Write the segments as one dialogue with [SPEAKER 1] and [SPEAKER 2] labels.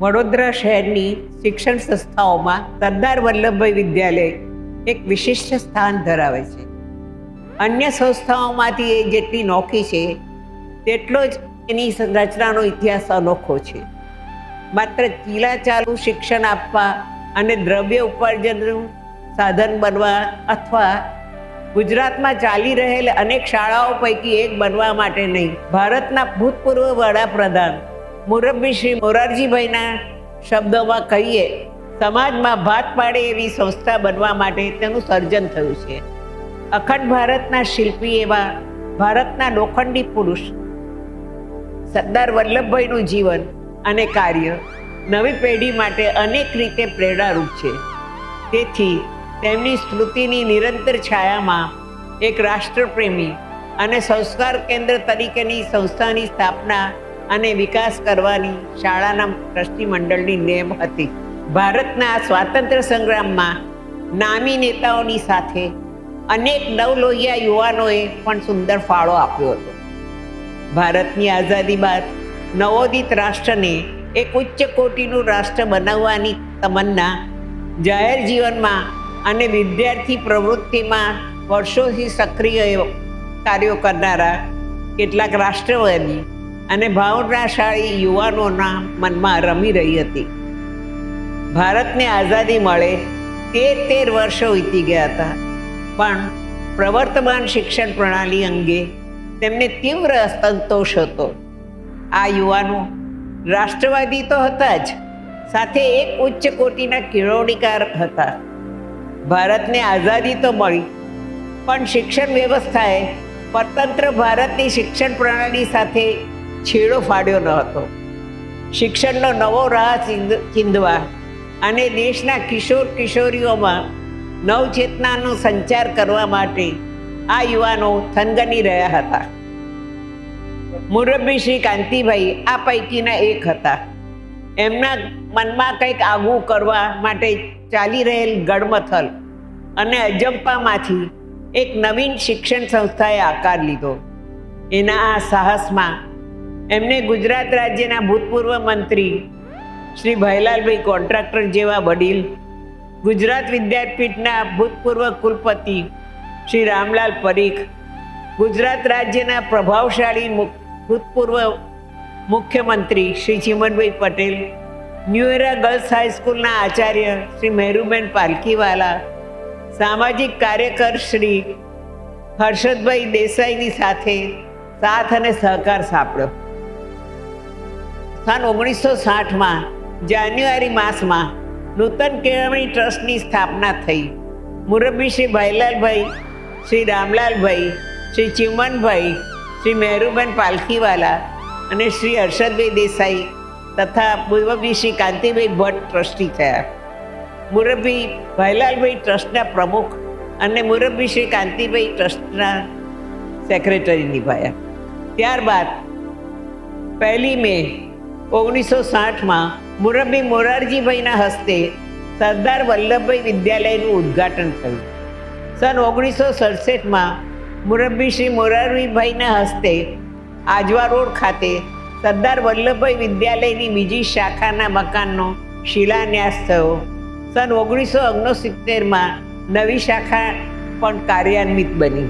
[SPEAKER 1] વડોદરા શહેરની શિક્ષણ સંસ્થાઓમાં સરદાર વલ્લભભાઈ વિદ્યાલય એક વિશિષ્ટ સ્થાન ધરાવે છે. અન્ય સંસ્થાઓમાંથી એ જેટલી નોખી છે તેટલો જ એની રચનાનો ઇતિહાસ અનોખો છે. માત્ર ચીલાચાલુ શિક્ષણ આપવા અને દ્રવ્ય ઉપાર્જનનું સાધન બનવા અથવા ગુજરાતમાં ચાલી રહેલ અનેક શાળાઓ પૈકી એક બનવા માટે નહીં, ભારતના ભૂતપૂર્વ વડાપ્રધાન મુરબ્બી શ્રી મોરારજીભાઈના શબ્દોમાં કહીએ, સમાજમાં ભાત પાડે એવી સંસ્થા બનવા માટે તેનું સર્જન થયું છે. અખંડ ભારતના શિલ્પી એવા ભારતના લોખંડી પુરુષ સરદાર વલ્લભભાઈનું જીવન અને કાર્ય નવી પેઢી માટે અનેક રીતે પ્રેરણારૂપ છે. તેથી તેમની સ્મૃતિની નિરંતર છાયામાં એક રાષ્ટ્રપ્રેમી અને સંસ્કાર કેન્દ્ર તરીકેની સંસ્થાની સ્થાપના અને વિકાસ કરવાની શાળાના ટ્રસ્ટી મંડળની નેમ હતી. ભારતના સ્વાતંત્ર્ય સંગ્રામમાં નામી નેતાઓની સાથે અનેક નવલોહિયા યુવાનોએ પણ સુંદર ફાળો આપ્યો હતો. ભારતની આઝાદી બાદ નવોદિત રાષ્ટ્રને એક ઉચ્ચ કોટીનું રાષ્ટ્ર બનાવવાની તમન્ના જાહેર જીવનમાં અને વિદ્યાર્થી પ્રવૃત્તિમાં વર્ષોથી સક્રિય કાર્યો કરનારા કેટલાક રાષ્ટ્રવાદી અને ભાવનાશાળી યુવાનોના મનમાં રમી રહી હતી. ભારતને આઝાદી મળે 13 વર્ષો વીતી ગયા હતા, પણ પ્રવર્તમાન શિક્ષણ પ્રણાલી અંગે તેમને તીવ્ર અસંતોષ હતો. આ યુવાનો રાષ્ટ્રવાદી તો હતા જ, સાથે એક ઉચ્ચ કોટીના કેળવણીકાર હતા. ભારતને આઝાદી તો મળી, પણ શિક્ષણ વ્યવસ્થાએ સ્વતંત્ર ભારતની શિક્ષણ પ્રણાલી સાથે છેડો ફાડ્યો ન હતો. શિક્ષણનો નવો રાહ ચીંધવા અને દેશના કિશોર કિશોરીઓમાં નવચેતનાનો સંચાર કરવા માટે આ યુવાનો થનગની રહ્યા હતા. મુરબ્બી શ્રી કાંતિભાઈ આ પૈકીના એક હતા. એમના મનમાં કંઈક આગવું કરવા માટે ચાલી રહેલ ગડમથલ અને અજંપામાંથી એક નવીન શિક્ષણ સંસ્થાએ આકાર લીધો. એના આ સાહસમાં એમને ગુજરાત રાજ્યના ભૂતપૂર્વ મંત્રી શ્રી ભાઈલાલભાઈ કોન્ટ્રાક્ટર જેવા વડીલ, ગુજરાત વિદ્યાપીઠના ભૂતપૂર્વ કુલપતિ શ્રી રામલાલ પરીખ, ગુજરાત રાજ્યના પ્રભાવશાળી ભૂતપૂર્વ મુખ્યમંત્રી Shri Chimanbhai Patel, new era girls હાઈસ્કૂલના આચાર્ય શ્રી મહેરુબેન પાલકીવાલા, સામાજિક કાર્યકર શ્રી હર્ષદભાઈ દેસાઈની સાથે સાથ અને સહકાર સાંપડ્યો. સન 1960માં જાન્યુઆરી માસમાં નૂતન કેળવણી ટ્રસ્ટની સ્થાપના થઈ. મુરબ્બી શ્રી ભાઈલાલભાઈ, શ્રી રામલાલભાઈ, શ્રી ચિમનભાઈ, શ્રી મહેરુબેન પાલકીવાલા અને શ્રી હર્ષદભાઈ દેસાઈ તથા મુરબ્બી શ્રી કાંતિભાઈ ભટ્ટ ટ્રસ્ટી થયા. મુરબ્બી ભાઈલાલભાઈ ટ્રસ્ટના પ્રમુખ અને મુરબ્બી શ્રી કાંતિભાઈ ટ્રસ્ટના સેક્રેટરી નિભાયા. ત્યારબાદ 1 મે 1960માં મુરબ્બી મોરારજીભાઈના હસ્તે સરદાર વલ્લભભાઈ વિદ્યાલયનું ઉદ્ઘાટન થયું. સન 1967માં મુરબ્બી શ્રી મોરારજીભાઈના હસ્તે આજવા રોડ ખાતે સરદાર વલ્લભભાઈ વિદ્યાલયની બીજી શાખાના મકાનનો શિલાન્યાસ થયો. સન 1969માં નવી શાખા પણ કાર્યાન્વિત બની.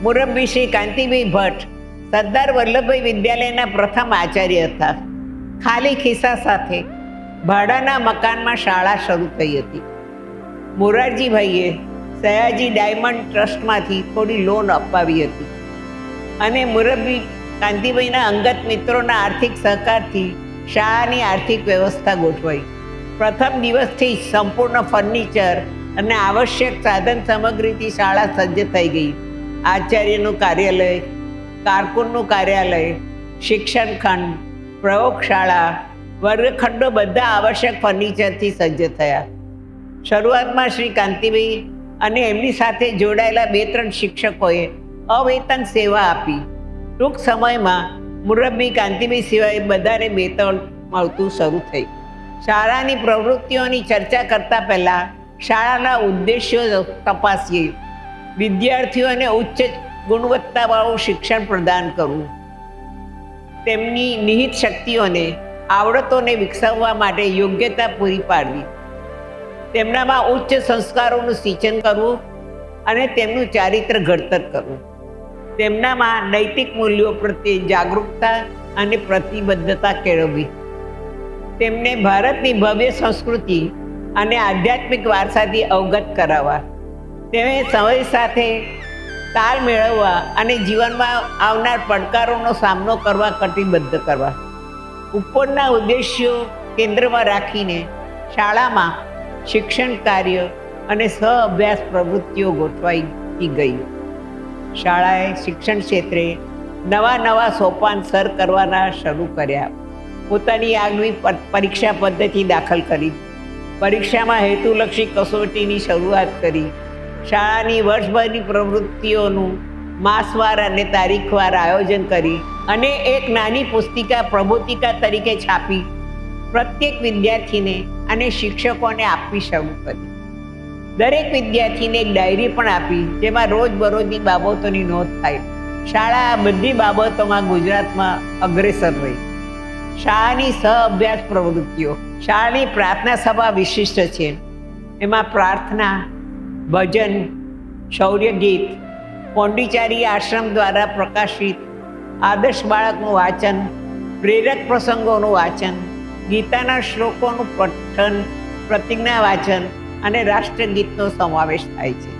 [SPEAKER 1] મુરબ્બી શ્રી કાંતિભાઈ ભટ્ટ સરદાર વલ્લભભાઈ વિદ્યાલયના પ્રથમ આચાર્ય હતા. ખાલી ખિસ્સા સાથે ભાડાના મકાનમાં શાળા શરૂ થઈ હતી. મોરારજીભાઈએ સયાજી ડાયમંડ ટ્રસ્ટમાંથી થોડી લોન અપાવી હતી અને મુરબ્બી કાંતિભાઈના અંગત મિત્રોના આર્થિક સહકારથી શાળાની આર્થિક વ્યવસ્થા ગોઠવાઈ. પ્રથમ દિવસથી જ સંપૂર્ણ ફર્નિચર અને આવશ્યક સાધન સામગ્રીથી શાળા સજ્જ થઈ ગઈ. આચાર્યનું કાર્યાલય, કારકુનનું કાર્યાલય, શિક્ષણ ખંડ, પ્રયોગશાળા, વર્ગખંડો બધા આવશ્યક ફર્નિચરથી સજ્જ થયા. શરૂઆતમાં શ્રી કાંતિભાઈ અને એમની સાથે જોડાયેલા 2-3 શિક્ષકોએ અવેતન સેવા આપી. ટૂંક સમયમાં મુરબ્બી કાંતિભાઈ સિવાય બધાને વેતન મળતું શરૂ થઈ. શાળાની પ્રવૃત્તિઓની ચર્ચા કરતા પહેલાં શાળાના ઉદ્દેશ્યો તપાસીએ. વિદ્યાર્થીઓને ઉચ્ચ ગુણવત્તાવાળું શિક્ષણ પ્રદાન કરવું, તેમની નિહિત શક્તિઓને આવડતોને વિકસાવવા માટે યોગ્યતા પૂરી પાડવી, તેમનામાં ઉચ્ચ સંસ્કારોનું સિંચન કરવું અને તેમનું ચારિત્ર ઘડતર કરવું, તેમનામાં નૈતિક મૂલ્યો પ્રત્યે જાગૃતતા અને પ્રતિબદ્ધતા કેળવવી, તેમને ભારતની ભવ્ય સંસ્કૃતિ અને આધ્યાત્મિક વારસાથી અવગત કરાવવા, તેમને સમય સાથે તાલ મેળવવા અને જીવનમાં આવનાર પડકારોનો સામનો કરવા કટિબદ્ધ કરવા. ઉપરના ઉદ્દેશ્યો કેન્દ્રમાં રાખીને શાળામાં શિક્ષણ કાર્ય અને સહ અભ્યાસ પ્રવૃત્તિઓ ગોઠવાઈ ગઈ. શાળાએ શિક્ષણ ક્ષેત્રે નવા સોપાન સર કરવાના શરૂ કર્યા. પોતાની આગવી પરીક્ષા પદ્ધતિ દાખલ કરી, પરીક્ષામાં હેતુલક્ષી કસોટીની શરૂઆત કરી, શાળાની વર્ષભરની પ્રવૃત્તિઓનું માસવાર અને તારીખવાર આયોજન કરી અને એક નાની પુસ્તિકા પ્રબોધિકા તરીકે છાપી પ્રત્યેક વિદ્યાર્થીને અને શિક્ષકોને આપવી શરૂ કરી. દરેક વિદ્યાર્થીને એક ડાયરી પણ આપી જેમાં રોજબરોજની બાબતોની નોંધ થાય. શાળા આ બધી બાબતોમાં ગુજરાતમાં અગ્રેસર રહી. શાળાની સહ અભ્યાસ પ્રવૃત્તિઓ. શાળાની પ્રાર્થના સભા વિશિષ્ટ છે. એમાં પ્રાર્થના, ભજન, શૌર્ય ગીત, પોંડિચારી આશ્રમ દ્વારા પ્રકાશિત આદર્શ બાળકનું વાંચન, પ્રેરક પ્રસંગોનું વાંચન, ગીતાના શ્લોકોનું પઠન, પ્રતિજ્ઞા વાંચન અને રાષ્ટ્રગીતનો સમાવેશ થાય છે.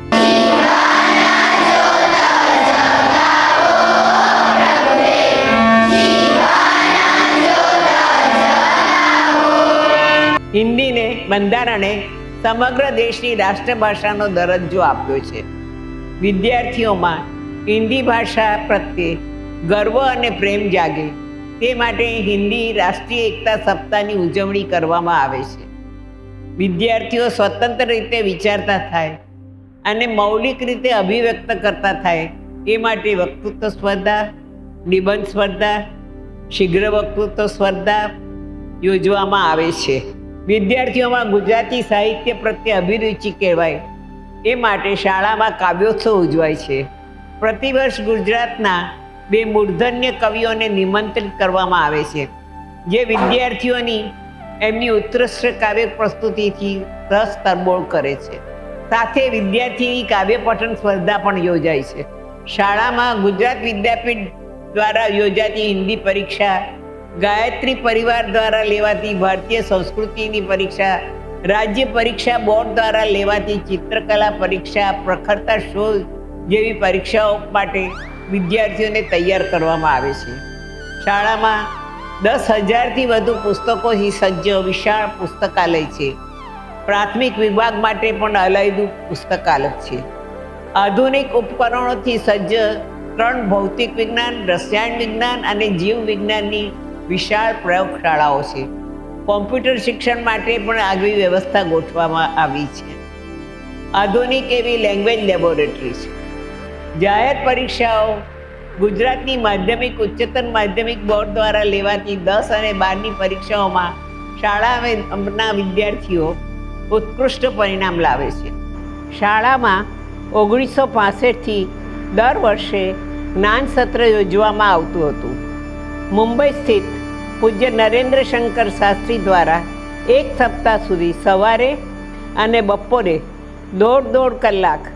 [SPEAKER 1] હિન્દીને બંધારણે સમગ્ર દેશની રાષ્ટ્રભાષાનો દરજ્જો આપ્યો છે. વિદ્યાર્થીઓમાં હિન્દી ભાષા પ્રત્યે ગર્વ અને પ્રેમ જાગે તે માટે હિન્દી રાષ્ટ્રીય એકતા સપ્તાહની ઉજવણી કરવામાં આવે છે. વિદ્યાર્થીઓ સ્વતંત્ર રીતે વિચારતા થાય અને મૌલિક રીતે અભિવ્યક્ત કરતા થાય એ માટે વક્તૃત્વ સ્પર્ધા, નિબંધ સ્પર્ધા, શીઘ્ર વક્તૃત્વ સ્પર્ધા યોજવામાં આવે છે. વિદ્યાર્થીઓમાં ગુજરાતી સાહિત્ય પ્રત્યે અભિરુચિ કહેવાય એ માટે શાળામાં કાવ્યોત્સવ ઉજવાય છે. પ્રતિવર્ષ ગુજરાતના 2 મૂર્ધન્ય કવિઓને નિમંત્રિત કરવામાં આવે છે જે વિદ્યાર્થીઓની એમની ઉત્કૃષ્ટ કાવ્ય પ્રસ્તુતિથી રસ તરબોળ કરે છે. સાથે વિદ્યાર્થીની કાવ્ય પઠન સ્પર્ધા પણ યોજાય છે. શાળામાં ગુજરાત વિદ્યાપીઠ દ્વારા યોજાતી હિન્દી પરીક્ષા, ગાયત્રી પરિવાર દ્વારા લેવાતી ભારતીય સંસ્કૃતિની પરીક્ષા, રાજ્ય પરીક્ષા બોર્ડ દ્વારા લેવાતી ચિત્રકલા પરીક્ષા, પ્રખરતા શોધ જેવી પરીક્ષાઓ માટે વિદ્યાર્થીઓને તૈયાર કરવામાં આવે છે. શાળામાં 10,000થી વધુ પુસ્તકોથી સજ્જ વિશાળ પુસ્તકાલય છે. પ્રાથમિક વિભાગ માટે પણ અલાયદું પુસ્તકાલય છે. આધુનિક ઉપકરણોથી સજ્જ 3 ભૌતિક વિજ્ઞાન, રસાયણ વિજ્ઞાન અને જીવ વિજ્ઞાનની વિશાળ પ્રયોગશાળાઓ છે. કોમ્પ્યુટર શિક્ષણ માટે પણ આગવી વ્યવસ્થા ગોઠવવામાં આવી છે. આધુનિક એવી લેંગ્વેજ લેબોરેટરી છે. જાહેર પરીક્ષાઓ ગુજરાતની માધ્યમિક ઉચ્ચતર માધ્યમિક બોર્ડ દ્વારા લેવાતી 10 અને 12ની પરીક્ષાઓમાં શાળાના વિદ્યાર્થીઓ ઉત્કૃષ્ટ પરિણામ લાવે છે. શાળામાં 1965થી દર વર્ષે જ્ઞાન સત્ર યોજવામાં આવતું હતું. મુંબઈ સ્થિત પૂજ્ય નરેન્દ્ર શંકર શાસ્ત્રી દ્વારા 1 સપ્તાહ સુધી સવારે અને બપોરે 1.5 કલાક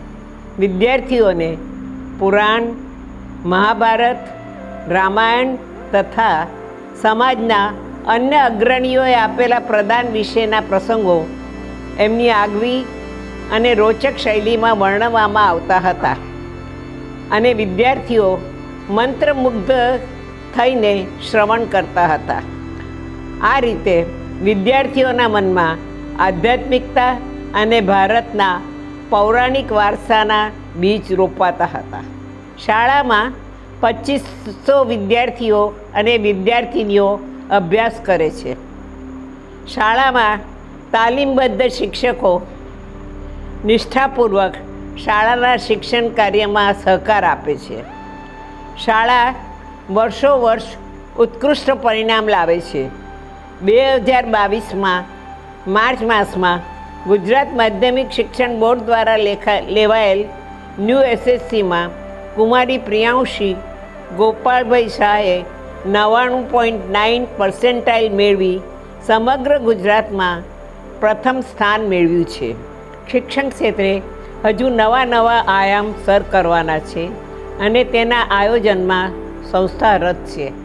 [SPEAKER 1] વિદ્યાર્થીઓને પુરાણ, મહાભારત, રામાયણ તથા સમાજના અન્ય અગ્રણીઓએ આપેલા પ્રદાન વિશેના પ્રસંગો એમની આગવી અને રોચક શૈલીમાં વર્ણવવામાં આવતા હતા અને વિદ્યાર્થીઓ મંત્રમુગ્ધ થઈને શ્રવણ કરતા હતા. આ રીતે વિદ્યાર્થીઓના મનમાં આધ્યાત્મિકતા અને ભારતના પૌરાણિક વારસાના બીજ રોપાતા હતા. શાળામાં 2500 વિદ્યાર્થીઓ અને વિદ્યાર્થિનીઓ અભ્યાસ કરે છે. શાળામાં તાલીમબદ્ધ શિક્ષકો નિષ્ઠાપૂર્વક શાળાના શિક્ષણ કાર્યમાં સહકાર આપે છે. શાળા વર્ષોવર્ષ ઉત્કૃષ્ટ પરિણામ લાવે છે. 2022માં માર્ચ માસમાં ગુજરાત માધ્યમિક શિક્ષણ બોર્ડ દ્વારા લેવાયેલ ન્યૂ એસએસસીમાં કુમારી પ્રિયાંશી ગોપાલભાઈ શાહે 99.9% મેળવી સમગ્ર ગુજરાતમાં પ્રથમ સ્થાન મેળવ્યું છે. શિક્ષણ ક્ષેત્રે હજુ નવા આયામ સર કરવાના છે અને તેના આયોજનમાં સંસ્થા રત છે.